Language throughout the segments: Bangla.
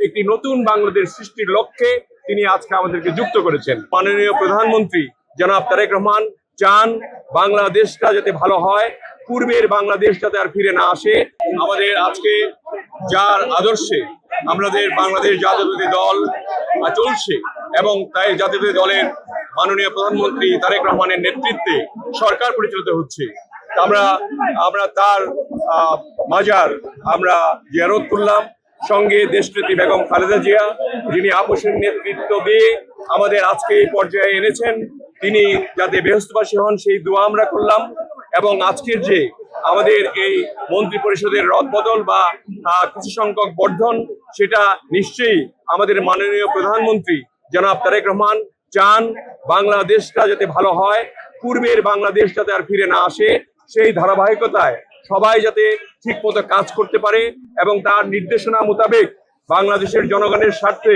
একটি নতুন বাংলাদেশ সৃষ্টির লক্ষ্যে তিনি আজকে আমাদেরকে যুক্ত করেছেন। মাননীয় প্রধানমন্ত্রী জনাব তারেক রহমান চান বাংলাদেশটা যাতে ভালো হয়, পূর্বের বাংলাদেশ যাতে আর ফিরে না আসে। আমাদের আজকে যার আদর্শে আমাদের বাংলাদেশ জাতীয়তাবাদী দল চলছে এবং তাই জাতীয়তাবাদী দলের মাননীয় প্রধানমন্ত্রী তারেক রহমানের নেতৃত্বে সরকার পরিচালিত হচ্ছে। আমরা তার মাজার আমরা জিয়ারত করলাম, সঙ্গে দেশনেত্রী বেগম খালেদা জিয়া যিনি আপোষের নেতৃত্ব দিয়ে আমাদের আজকে এই পর্যায়ে এনেছেন, তিনি যাতে বেহেশতবাসী হন সেই দোয়া আমরা করলাম। এবং আজকের যে আমাদের এই মন্ত্রী পরিষদের রদবদল বা কিছু সংখ্যক বর্ধন, সেটা নিশ্চয়ই আমাদের মাননীয় প্রধানমন্ত্রী জনাব তারেক রহমান চান বাংলাদেশটা যাতে ভালো হয়, পূর্বের বাংলাদেশ যাতে আর ফিরে না আসে, সেই ধারাবাহিকতায় সবাই যাতে ঠিক মতো কাজ করতে পারে এবং তার নির্দেশনা মোতাবেক বাংলাদেশের জনগণের স্বার্থে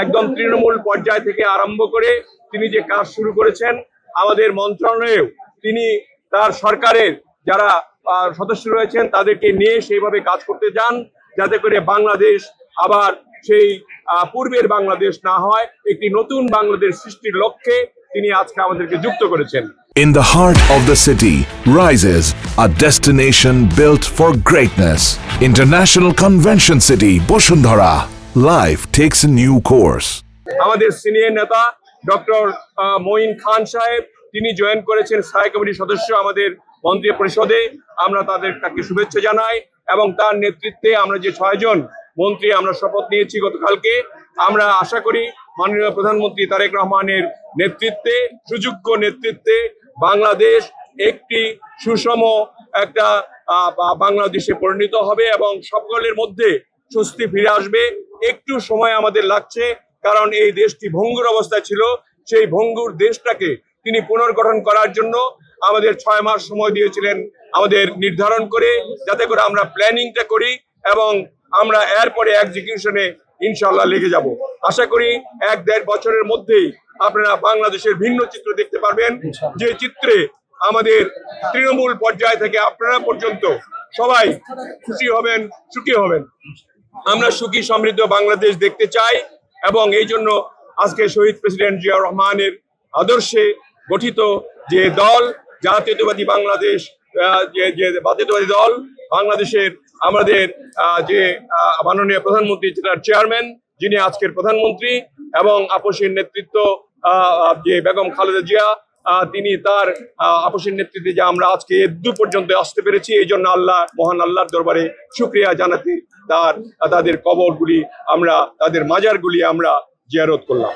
একদম তৃণমূল পর্যায় থেকে আরম্ভ করে তিনি যে কাজ শুরু করেছেন, আমাদের মন্ত্রণালয়েও তিনি তার সরকারের যারা সদস্য রয়েছেন তাদেরকে নিয়ে সেইভাবে কাজ করতে যান, যাতে করে বাংলাদেশ আবার সেই পূর্বের বাংলাদেশ না হয়, একটি নতুন বাংলাদেশ সৃষ্টির লক্ষ্যে তিনি আজকে আমাদেরকে যুক্ত করেছেন। In the heart of the city rises a destination built for greatness. International Convention City, Bosundhara. Life takes a new course. আমাদের সিনিয়র নেতা ডক্টর মঈন খান সাহেব তিনি জয়েন করেছেন স্থায়ী কমিটির সদস্য আমাদের মন্ত্রী পরিষদে। আমরা তাকে শুভেচ্ছা জানাই এবং তার নেতৃত্বে আমরা যে 6 জন মন্ত্রী আমরা শপথ নিয়েছি গতকালকে, আমরা আশা করি মাননীয় প্রধানমন্ত্রী তারেক রহমানের নেতৃত্বে, সুযোগ্য নেতৃত্বে বাংলাদেশ একটি সুষম একটা বাংলাদেশে পরিণত হবে এবং সকলের মধ্যে স্বস্তি ফিরে আসবে। একটু সময় আমাদের লাগছে, কারণ এই দেশটি ভঙ্গুর অবস্থায় ছিল। সেই ভঙ্গুর দেশটাকে তিনি পুনর্গঠন করার জন্য আমাদের 6 মাস সময় দিয়েছিলেন আমাদের নির্ধারণ করে, যাতে করে আমরা প্ল্যানিংটা করি এবং আমরা এরপরে এক্সিকিউশনে ইনশাআল্লাহ লেগে যাব। আশা করি 1-1.5 বছরের মধ্যেই আপনারা বাংলাদেশের ভিন্ন চিত্র দেখতে পারবেন, যে চিত্রে আমাদের তৃণমূল পর্যায় থেকে আপনারা পর্যন্ত সবাই খুশি হবেন, সুখী হবেন। আমরা সুখী সমৃদ্ধ বাংলাদেশ দেখতে চাই এবং এই জন্য আজকে শহীদ প্রেসিডেন্ট জিয়া রহমানের আদর্শে গঠিত যে দল জাতীয়তাবাদী বাংলাদেশ, যে জাতীয়তাবাদী দল বাংলাদেশের আমাদের যে মাননীয় প্রধানমন্ত্রী যেটার চেয়ারম্যান যিনি আজকের প্রধানমন্ত্রী এবং আপোষের নেতৃত্ব যে বেগম খালেদা জিয়া, তিনি তার আপোষের নেতৃত্বে যে আমরা আজকে এদু পর্যন্ত আসতে পেরেছি, এই জন্য মহান আল্লাহর দরবারে শুকরিয়া জানাতে তাদের কবরগুলি আমরা, তাদের মাজারগুলি আমরা জিয়ারত করলাম।